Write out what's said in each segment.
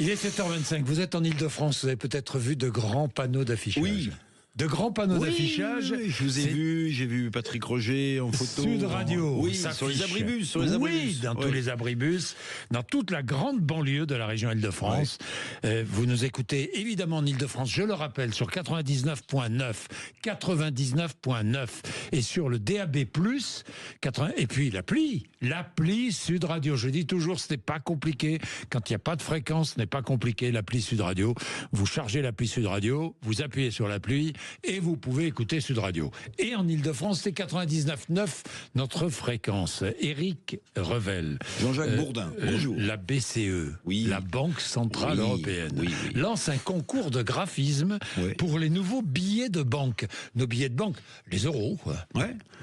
Il est 7h25, vous êtes en Ile-de-France, vous avez peut-être vu de grands panneaux d'affichage. Oui. De grands panneaux d'affichage. Oui, je vous ai vu, j'ai vu Patrick Roger en photo. Sud Radio. Oui, s'affiche. sur les abribus. Oui, dans tous les abribus, dans toute la grande banlieue de la région Île-de-France. Vous nous écoutez évidemment en Île-de-France, je le rappelle, sur 99.9, 99.9 et sur le DAB+, et puis l'appli Sud Radio. Je dis toujours, ce n'est pas compliqué. Quand il n'y a pas de fréquence, ce n'est pas compliqué, l'appli Sud Radio. Vous chargez l'appli Sud Radio, vous appuyez sur l'appli, et vous pouvez écouter Sud Radio. Et en Ile-de-France, c'est 99.9, notre fréquence. Éric Revel. Jean-Jacques Bourdin, bonjour. La BCE, la Banque Centrale Européenne, lance un concours de graphisme pour les nouveaux billets de banque. Nos billets de banque, les euros, quoi.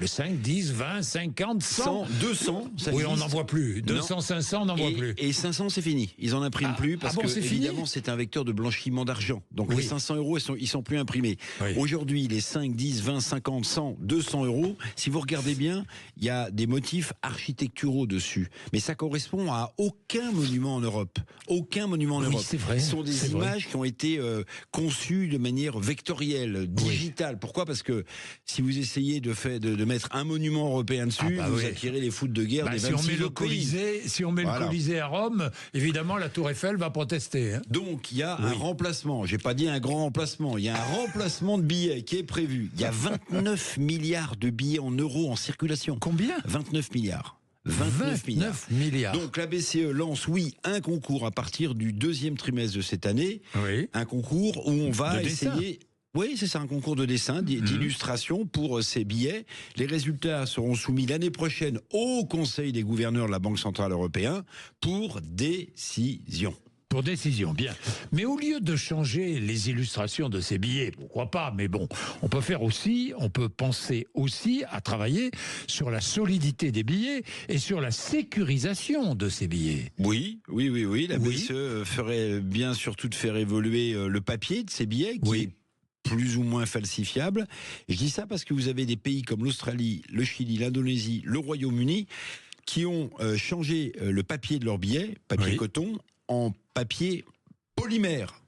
Le 5, 10, 20, 50, 100. 200, ça oui, existe. on n'en voit plus. 200, 500, on n'en voit plus. Et 500, c'est fini. Ils en impriment plus parce que, évidemment, fini. c'est un vecteur de blanchiment d'argent. Donc les 500 euros, ils sont plus imprimés. Aujourd'hui, les 5, 10, 20, 50, 100, 200 euros, si vous regardez bien, il y a des motifs architecturaux dessus. Mais ça correspond à aucun monument en Europe. Aucun monument en Europe. C'est vrai. Ce sont des images qui ont été conçues de manière vectorielle, digitale. Pourquoi ? Parce que si vous essayez de mettre un monument européen dessus, vous attirez les foudres de guerre des 26 autres pays. Si on met le Colisée à Rome, évidemment, la Tour Eiffel va protester. Hein. Donc, il y a un remplacement. J'ai pas dit un grand remplacement. Il y a un remplacement de billets qui est prévu. Il y a 29 milliards de billets en euros en circulation. Combien ? 29 milliards. 29 milliards. Donc la BCE lance, un concours à partir du deuxième trimestre de cette année. Un concours où on va essayer... Oui, c'est ça, un concours de dessin, d'illustration pour ces billets. Les résultats seront soumis l'année prochaine au Conseil des gouverneurs de la Banque Centrale Européenne pour décision. Pour décision, bien. Mais au lieu de changer les illustrations de ces billets, pourquoi pas, mais bon, on peut penser aussi à travailler sur la solidité des billets et sur la sécurisation de ces billets. Oui. La BCE ferait bien surtout de faire évoluer le papier de ces billets qui est plus ou moins falsifiable. Je dis ça parce que vous avez des pays comme l'Australie, le Chili, l'Indonésie, le Royaume-Uni qui ont changé le papier de leurs billets, papier coton, en papier polymère.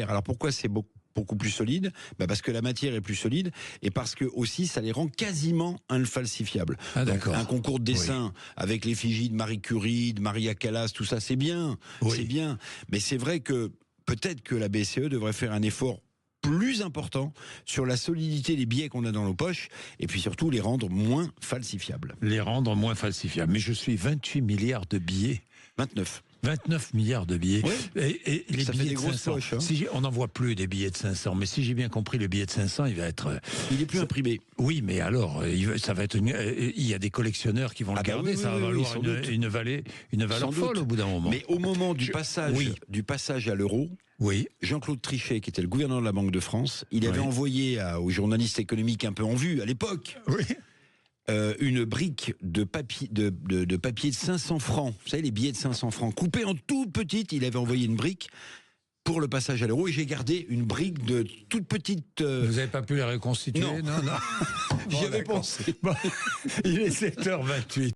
Alors pourquoi c'est beaucoup plus solide ? Parce que la matière est plus solide et parce que aussi ça les rend quasiment infalsifiables. Donc, un concours de dessin avec l'effigie de Marie Curie, de Maria Callas, tout ça, c'est bien. C'est bien. Mais c'est vrai que peut-être que la BCE devrait faire un effort plus important sur la solidité des billets qu'on a dans nos poches et puis surtout les rendre moins falsifiables. Mais je suis 28 milliards de billets. 29 milliards de billets. Et les ça billets fait des de grosses 500. poches. On n'en voit plus des billets de 500. Mais si j'ai bien compris, le billet de 500, il va être... Il est plus imprimé. Oui, mais alors, ça va être il y a des collectionneurs qui vont le garder. Ça va valoir une valeur folle au bout d'un moment. Mais au moment du passage à l'euro, Jean-Claude Trichet, qui était le gouverneur de la Banque de France, il avait envoyé aux journalistes économiques un peu en vue à l'époque une brique de papier de 500 francs. Vous savez, les billets de 500 francs coupés en tout petites. Il avait envoyé une brique pour le passage à l'euro et j'ai gardé une brique de toute petite... Vous n'avez pas pu les reconstituer ? Non. J'y avais pensé. Il est 7h28.